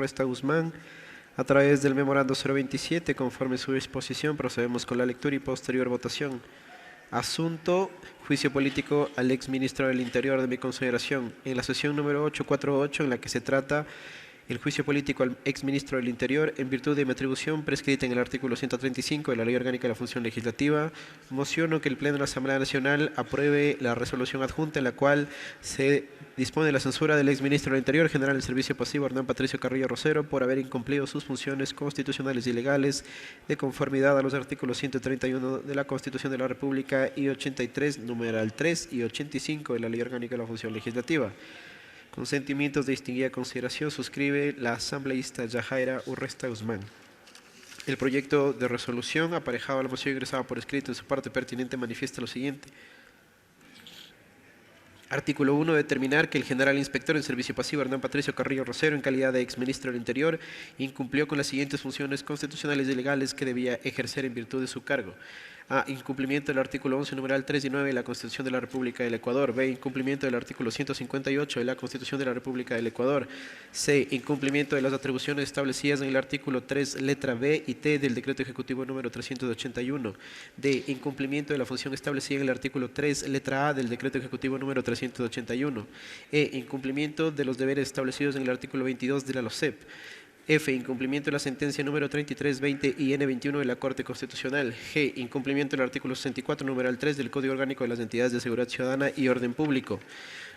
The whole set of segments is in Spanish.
Urresta Guzmán, a través del memorando 027, conforme su disposición, procedemos con la lectura y posterior votación. Asunto: juicio político al exministro del Interior. De mi consideración, en la sesión número 848, en la que se trata el juicio político al exministro del Interior, en virtud de mi atribución prescrita en el artículo 135 de la Ley Orgánica de la Función Legislativa, mociono que el Pleno de la Asamblea Nacional apruebe la resolución adjunta en la cual se dispone la censura del exministro del Interior, general del Servicio Pasivo Hernán Patricio Carrillo Rosero, por haber incumplido sus funciones constitucionales y legales de conformidad a los artículos 131 de la Constitución de la República y 83, numeral 3 y 85 de la Ley Orgánica de la Función Legislativa. Con sentimientos de distinguida consideración, suscribe la asambleísta Yajaira Urresta Guzmán. El proyecto de resolución aparejado a la moción ingresada por escrito en su parte pertinente manifiesta lo siguiente. Artículo 1. Determinar que el general inspector en servicio pasivo Hernán Patricio Carrillo Rosero, en calidad de exministro del Interior, incumplió con las siguientes funciones constitucionales y legales que debía ejercer en virtud de su cargo. A. Incumplimiento del artículo 11, numeral 3 y 9 de la Constitución de la República del Ecuador. B. Incumplimiento del artículo 158 de la Constitución de la República del Ecuador. C. Incumplimiento de las atribuciones establecidas en el artículo 3, letra B y T del Decreto Ejecutivo número 381. D. Incumplimiento de la función establecida en el artículo 3, letra A del Decreto Ejecutivo número 381. E. Incumplimiento de los deberes establecidos en el artículo 22 de la LOCEP. F. Incumplimiento de la sentencia número 3320 y N21 de la Corte Constitucional. G. Incumplimiento del artículo 64, numeral 3 del Código Orgánico de las Entidades de Seguridad Ciudadana y Orden Público.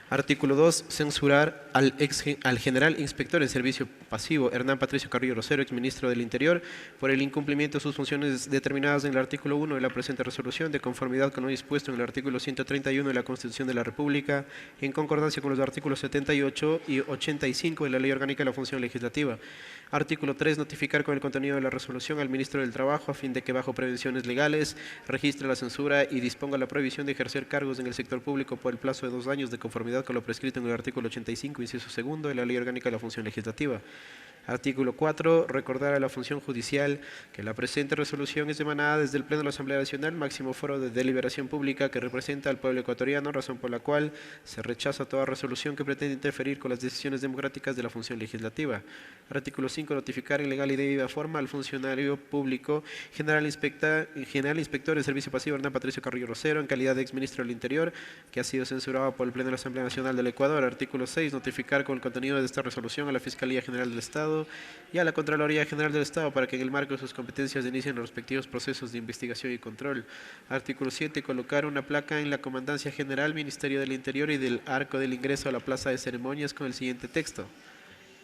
Artículo 2. Censurar al general inspector en servicio pasivo Hernán Patricio Carrillo Rosero, exministro del Interior, por el incumplimiento de sus funciones determinadas en el artículo 1 de la presente resolución, de conformidad con lo dispuesto en el artículo 131 de la Constitución de la República, en concordancia con los artículos 78 y 85 de la Ley Orgánica de la Función Legislativa. Artículo 3. Notificar con el contenido de la resolución al ministro del Trabajo, a fin de que, bajo prevenciones legales, registre la censura y disponga la prohibición de ejercer cargos en el sector público por el plazo de 2 años, de conformidad con lo prescrito en el artículo 85, inciso segundo de la Ley Orgánica de la Función Legislativa. Artículo 4. Recordar a la función judicial que la presente resolución es emanada desde el Pleno de la Asamblea Nacional, máximo foro de deliberación pública que representa al pueblo ecuatoriano, razón por la cual se rechaza toda resolución que pretende interferir con las decisiones democráticas de la función legislativa. Artículo 5. Notificar en legal y debida forma al funcionario público general inspector en servicio pasivo Hernán Patricio Carrillo Rosero, en calidad de exministro del Interior, que ha sido censurado por el Pleno de la Asamblea Nacional del Ecuador. Artículo 6. Notificar con el contenido de esta resolución a la Fiscalía General del Estado y a la Contraloría General del Estado para que en el marco de sus competencias inicien los respectivos procesos de investigación y control. Artículo 7. Colocar una placa en la Comandancia General, Ministerio del Interior y del arco del ingreso a la Plaza de Ceremonias con el siguiente texto.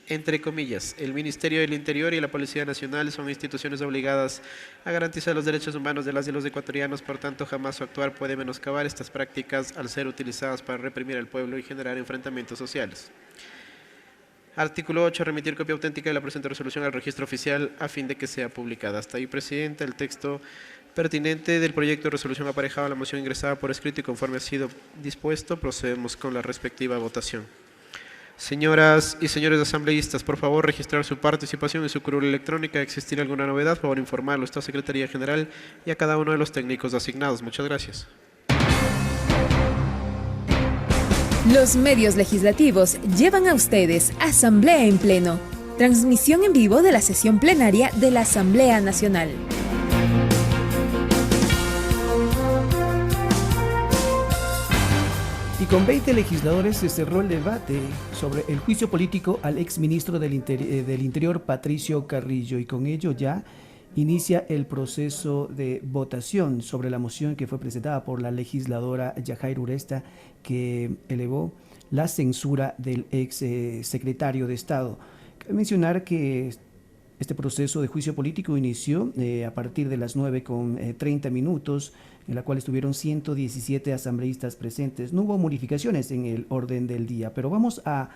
Entre comillas, el Ministerio del Interior y la Policía Nacional son instituciones obligadas a garantizar los derechos humanos de las y los ecuatorianos, por tanto jamás su actuar puede menoscabar estas prácticas al ser utilizadas para reprimir al pueblo y generar enfrentamientos sociales. Artículo 8. Remitir copia auténtica de la presente resolución al registro oficial a fin de que sea publicada. Hasta ahí, Presidenta, el texto pertinente del proyecto de resolución aparejado a la moción ingresada por escrito y conforme ha sido dispuesto, procedemos con la respectiva votación. Señoras y señores asambleístas, por favor, registrar su participación en su curul electrónica. ¿Existir alguna novedad? Por favor, informarlo a esta Secretaría General y a cada uno de los técnicos asignados. Muchas gracias. Los medios legislativos llevan a ustedes Asamblea en Pleno, transmisión en vivo de la sesión plenaria de la Asamblea Nacional. Y con 20 legisladores se cerró el debate sobre el juicio político al exministro del Interior, Patricio Carrillo, y con ello ya inicia el proceso de votación sobre la moción que fue presentada por la legisladora Yajaira Urresta, que elevó la censura del ex secretario de Estado. Cabe mencionar que este proceso de juicio político inició a partir de las 9:30, en la cual estuvieron 117 asambleístas presentes. No hubo modificaciones en el orden del día, pero vamos a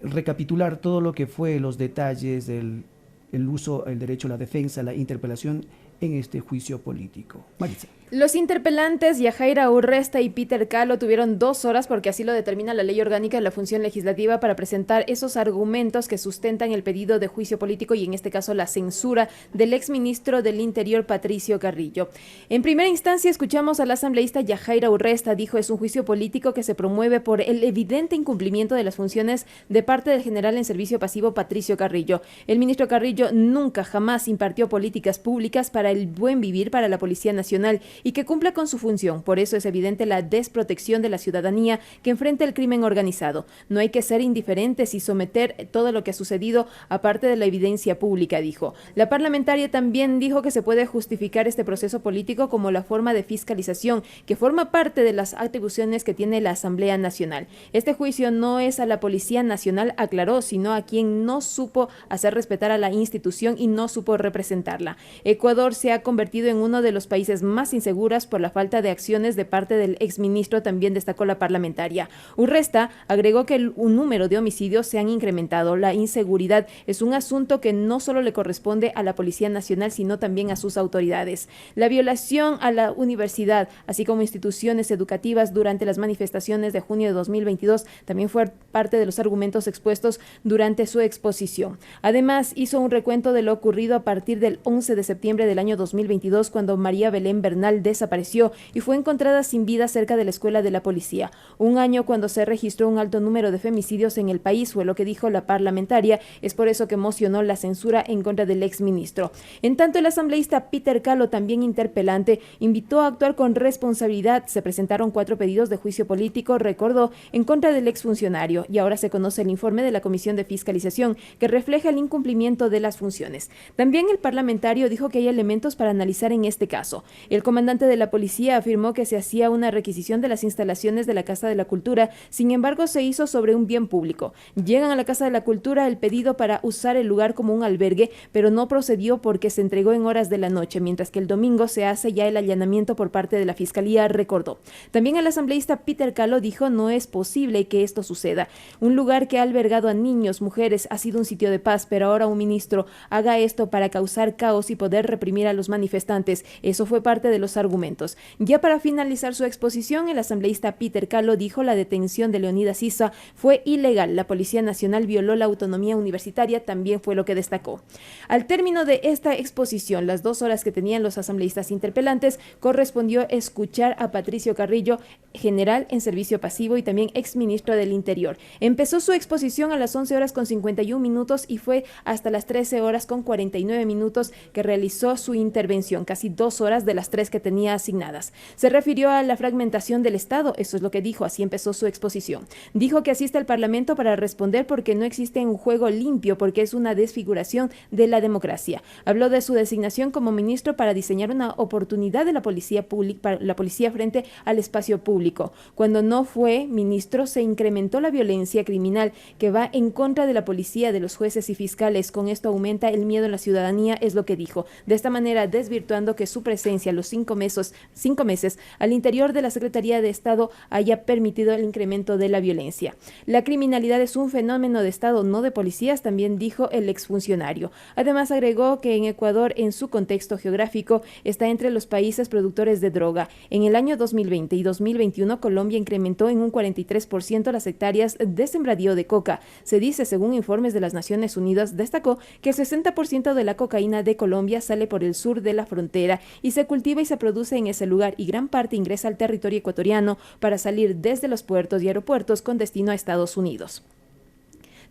recapitular todo lo que fue los detalles del el uso, el derecho a la defensa, la interpelación en este juicio político. Maritza. Los interpelantes Yajaira Urresta y Peter Calo tuvieron 2 horas, porque así lo determina la Ley Orgánica de la Función Legislativa, para presentar esos argumentos que sustentan el pedido de juicio político y en este caso la censura del exministro del Interior Patricio Carrillo. En primera instancia escuchamos al asambleísta Yajaira Urresta. Dijo: es un juicio político que se promueve por el evidente incumplimiento de las funciones de parte del general en servicio pasivo Patricio Carrillo. El ministro Carrillo nunca jamás impartió políticas públicas para el buen vivir para la Policía Nacional y que cumpla con su función. Por eso es evidente la desprotección de la ciudadanía que enfrenta el crimen organizado. No hay que ser indiferentes y someter todo lo que ha sucedido aparte de la evidencia pública, dijo. La parlamentaria también dijo que se puede justificar este proceso político como la forma de fiscalización que forma parte de las atribuciones que tiene la Asamblea Nacional. Este juicio no es a la Policía Nacional, aclaró, sino a quien no supo hacer respetar a la institución y no supo representarla. Ecuador se ha convertido en uno de los países más inseguros por la falta de acciones de parte del exministro, también destacó la parlamentaria. Urresta agregó que un número de homicidios se han incrementado. La inseguridad es un asunto que no solo le corresponde a la Policía Nacional, sino también a sus autoridades. La violación a la universidad, así como instituciones educativas durante las manifestaciones de junio de 2022, también fue parte de los argumentos expuestos durante su exposición. Además, hizo un recuento de lo ocurrido a partir del 11 de septiembre del año 2022, cuando María Belén Bernal desapareció y fue encontrada sin vida cerca de la escuela de la policía. Un año cuando se registró un alto número de femicidios en el país, fue lo que dijo la parlamentaria. Es por eso que mocionó la censura en contra del exministro. En tanto, el asambleísta Peter Calo, también interpelante, invitó a actuar con responsabilidad. Se presentaron 4 pedidos de juicio político, recordó, en contra del exfuncionario, y ahora se conoce el informe de la Comisión de Fiscalización que refleja el incumplimiento de las funciones. También el parlamentario dijo que hay elementos para analizar en este caso. El comandante de la policía afirmó que se hacía una requisición de las instalaciones de la Casa de la Cultura, sin embargo se hizo sobre un bien público. Llegan a la Casa de la Cultura el pedido para usar el lugar como un albergue, pero no procedió porque se entregó en horas de la noche, mientras que el domingo se hace ya el allanamiento por parte de la Fiscalía, recordó. También el asambleísta Peter Calo dijo: no es posible que esto suceda. Un lugar que ha albergado a niños, mujeres, ha sido un sitio de paz, pero ahora un ministro haga esto para causar caos y poder reprimir a los manifestantes. Eso fue parte de los argumentos. Ya para finalizar su exposición, el asambleísta Peter Calo dijo: la detención de Leonidas Issa fue ilegal. La Policía Nacional violó la autonomía universitaria, también fue lo que destacó. Al término de esta exposición, las 2 horas que tenían los asambleístas interpelantes, correspondió escuchar a Patricio Carrillo, general en servicio pasivo y también exministro del Interior. Empezó su exposición a las 11 horas con 51 minutos y fue hasta las 13 horas con 49 minutos que realizó su intervención, casi 2 horas de las 3 que tenía asignadas. Se refirió a la fragmentación del Estado, eso es lo que dijo, así empezó su exposición. Dijo que asiste al Parlamento para responder porque no existe un juego limpio, porque es una desfiguración de la democracia. Habló de su designación como ministro para diseñar una oportunidad de la policía pública, para la policía frente al espacio público. Cuando no fue ministro, se incrementó la violencia criminal que va en contra de la policía, de los jueces y fiscales. Con esto aumenta el miedo en la ciudadanía, es lo que dijo. De esta manera, desvirtuando que su presencia los 5 meses al interior de la Secretaría de Estado haya permitido el incremento de la violencia. La criminalidad es un fenómeno de Estado, no de policías, también dijo el exfuncionario. Además, agregó que en Ecuador, en su contexto geográfico, está entre los países productores de droga. En el año 2020 y 2021, Colombia incrementó en un 43% las hectáreas de sembradío de coca. Se dice, según informes de las Naciones Unidas, destacó que el 60% de la cocaína de Colombia sale por el sur de la frontera y se cultiva y se produce en ese lugar, y gran parte ingresa al territorio ecuatoriano para salir desde los puertos y aeropuertos con destino a Estados Unidos.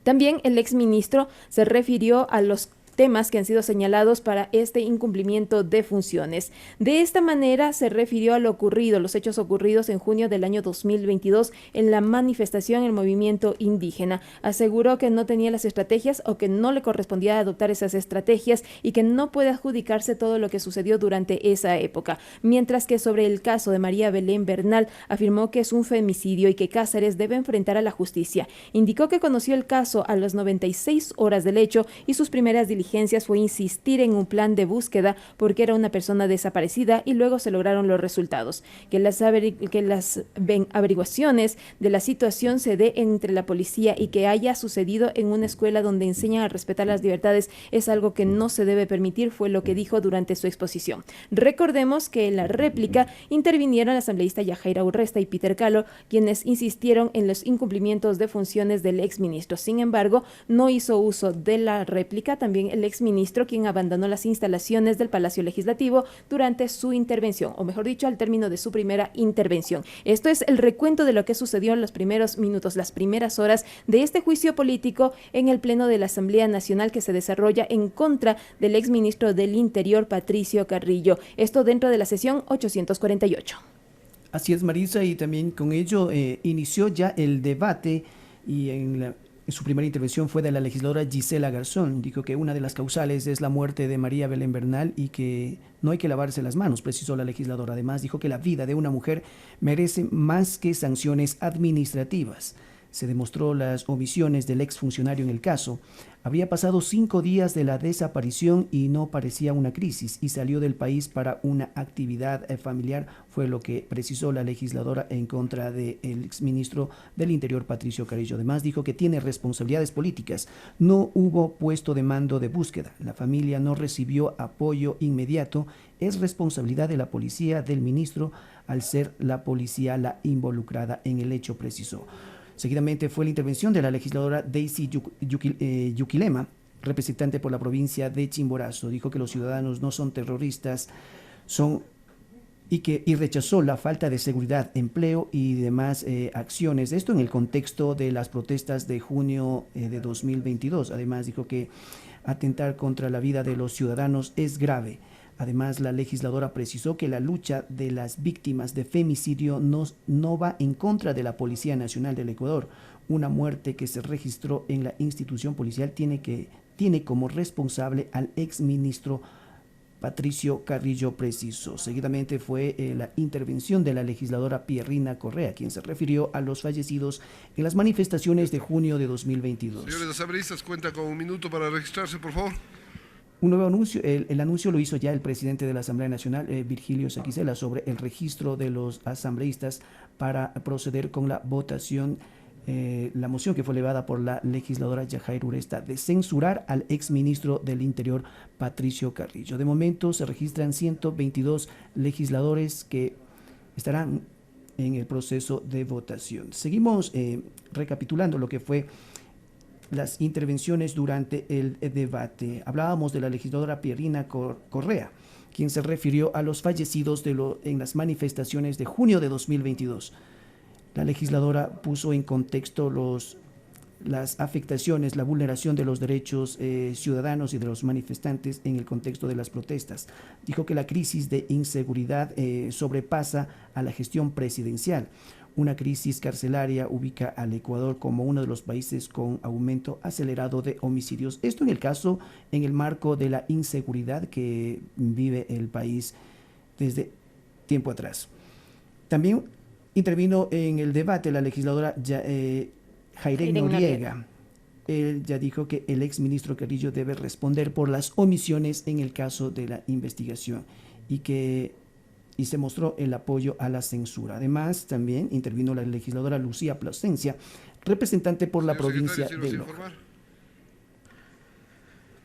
También el exministro se refirió a los temas que han sido señalados para este incumplimiento de funciones. De esta manera se refirió a lo ocurrido, los hechos ocurridos en junio del año 2022 en la manifestación en el movimiento indígena. Aseguró que no tenía las estrategias o que no le correspondía adoptar esas estrategias y que no puede adjudicarse todo lo que sucedió durante esa época. Mientras que sobre el caso de María Belén Bernal afirmó que es un femicidio y que Cáceres debe enfrentar a la justicia. Indicó que conoció el caso a las 96 horas del hecho y sus primeras diligencias diligencias fue insistir en un plan de búsqueda porque era una persona desaparecida y luego se lograron los resultados. Que las averiguaciones de la situación se dé entre la policía y que haya sucedido en una escuela donde enseñan a respetar las libertades es algo que no se debe permitir, fue lo que dijo durante su exposición. Recordemos que en la réplica intervinieron el asambleísta Yajaira Urresta y Peter Calo, quienes insistieron en los incumplimientos de funciones del exministro. Sin embargo, no hizo uso de la réplica también el exministro, quien abandonó las instalaciones del Palacio Legislativo durante su intervención, o mejor dicho, al término de su primera intervención. Esto es el recuento de lo que sucedió en los primeros minutos, las primeras horas de este juicio político en el Pleno de la Asamblea Nacional que se desarrolla en contra del exministro del Interior, Patricio Carrillo. Esto dentro de la sesión 848. Así es, Marisa, y también con ello inició ya el debate y en su primera intervención fue de la legisladora Gisela Garzón. Dijo que una de las causales es la muerte de María Belén Bernal y que no hay que lavarse las manos, precisó la legisladora. Además, dijo que la vida de una mujer merece más que sanciones administrativas. Se demostró las omisiones del exfuncionario en el caso. Habría pasado 5 días de la desaparición y no parecía una crisis y salió del país para una actividad familiar, fue lo que precisó la legisladora en contra del exministro del Interior, Patricio Carrillo. Además, dijo que tiene responsabilidades políticas. No hubo puesto de mando de búsqueda. La familia no recibió apoyo inmediato. Es responsabilidad de la policía, del ministro, al ser la policía la involucrada en el hecho, precisó. Seguidamente fue la intervención de la legisladora Daisy Yuquilema, representante por la provincia de Chimborazo. Dijo que los ciudadanos no son terroristas, y rechazó la falta de seguridad, empleo y demás acciones. Esto en el contexto de las protestas de junio de 2022. Además, dijo que atentar contra la vida de los ciudadanos es grave. Además, la legisladora precisó que la lucha de las víctimas de femicidio no va en contra de la Policía Nacional del Ecuador. Una muerte que se registró en la institución policial tiene como responsable al exministro Patricio Carrillo, precisó. Seguidamente fue la intervención de la legisladora Pierrina Correa, quien se refirió a los fallecidos en las manifestaciones de junio de 2022. Señores asambleístas, cuenta con 1 minuto para registrarse, por favor. Un nuevo anuncio, el anuncio lo hizo ya el presidente de la Asamblea Nacional, Virgilio Saquicela, sobre el registro de los asambleístas para proceder con la votación, la moción que fue elevada por la legisladora Yajaira Urresta de censurar al exministro del Interior, Patricio Carrillo. De momento se registran 122 legisladores que estarán en el proceso de votación. Seguimos recapitulando lo que fue las intervenciones durante el debate. Hablábamos de la legisladora Pierrina Correa, quien se refirió a los fallecidos en las manifestaciones de junio de 2022. La legisladora puso en contexto las afectaciones, la vulneración de los derechos ciudadanos y de los manifestantes en el contexto de las protestas. Dijo que la crisis de inseguridad sobrepasa a la gestión presidencial. Una crisis carcelaria ubica al Ecuador como uno de los países con aumento acelerado de homicidios. Esto en el marco de la inseguridad que vive el país desde tiempo atrás. También intervino en el debate la legisladora Jairén Noriega. Él ya dijo que el exministro Carrillo debe responder por las omisiones en el caso de la investigación y se mostró el apoyo a la censura. Además, también intervino la legisladora Lucía Plasencia, representante por la provincia de Loja.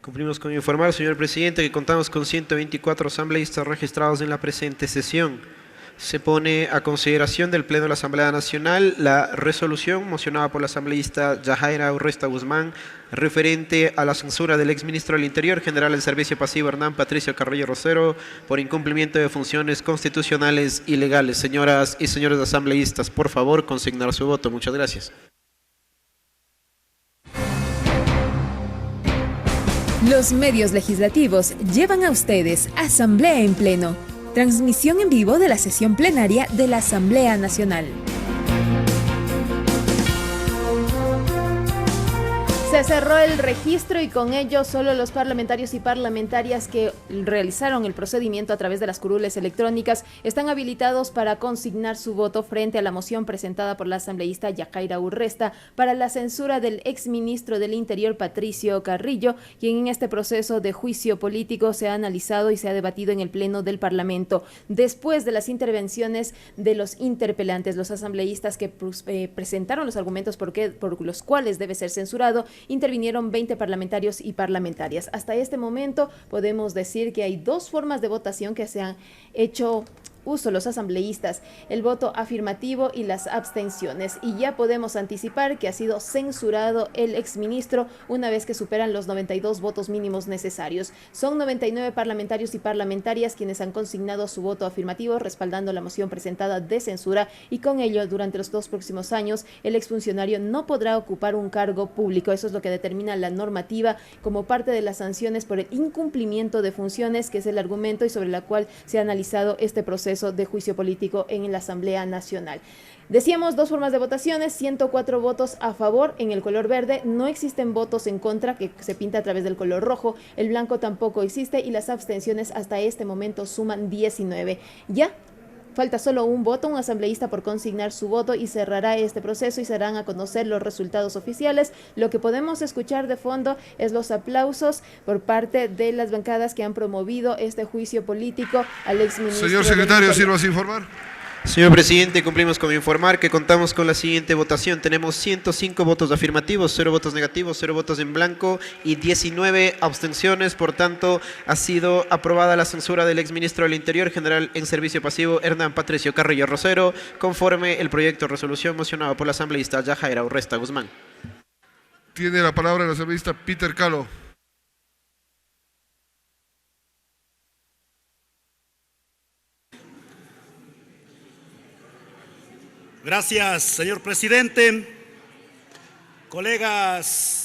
Cumplimos con informar, señor presidente, que contamos con 124 asambleístas registrados en la presente sesión. Se pone a consideración del Pleno de la Asamblea Nacional la resolución mocionada por la asambleísta Yajaira Urresta Guzmán referente a la censura del exministro del Interior, general del Servicio Pasivo Hernán Patricio Carrillo Rosero, por incumplimiento de funciones constitucionales y legales. Señoras y señores asambleístas, por favor, consignar su voto. Muchas gracias. Los medios legislativos llevan a ustedes Asamblea en Pleno. Transmisión en vivo de la sesión plenaria de la Asamblea Nacional. Se cerró el registro y con ello solo los parlamentarios y parlamentarias que realizaron el procedimiento a través de las curules electrónicas están habilitados para consignar su voto frente a la moción presentada por la asambleísta Yajaira Urresta para la censura del exministro del Interior Patricio Carrillo, quien en este proceso de juicio político se ha analizado y se ha debatido en el Pleno del Parlamento. Después de las intervenciones de los interpelantes, los asambleístas que presentaron los argumentos por los cuales debe ser censurado, intervinieron 20 parlamentarios y parlamentarias. Hasta este momento podemos decir que hay dos formas de votación que se han hecho uso los asambleístas: el voto afirmativo y las abstenciones, y ya podemos anticipar que ha sido censurado el exministro una vez que superan los 92 votos mínimos necesarios. Son 99 parlamentarios y parlamentarias quienes han consignado su voto afirmativo respaldando la moción presentada de censura, y con ello durante los 2 próximos años el exfuncionario no podrá ocupar un cargo público. Eso es lo que determina la normativa como parte de las sanciones por el incumplimiento de funciones, que es el argumento y sobre la cual se ha analizado este proceso de juicio político en la Asamblea Nacional. Decíamos dos formas de votaciones: 104 votos a favor en el color verde, no existen votos en contra, que se pinta a través del color rojo, el blanco tampoco existe, y las abstenciones hasta este momento suman 19. Ya falta solo un voto, un asambleísta por consignar su voto, y cerrará este proceso y se darán a conocer los resultados oficiales. Lo que podemos escuchar de fondo es los aplausos por parte de las bancadas que han promovido este juicio político al exministro. Señor secretario, sírvase a informar. Señor presidente, cumplimos con informar que contamos con la siguiente votación. Tenemos 105 votos afirmativos, 0 votos negativos, 0 votos en blanco y 19 abstenciones. Por tanto, ha sido aprobada la censura del exministro del Interior, general en servicio pasivo, Hernán Patricio Carrillo Rosero, conforme el proyecto de resolución mocionado por la asambleísta Yajaira Urresta Guzmán. Tiene la palabra el asambleísta Peter Calo. Gracias, señor presidente. Colegas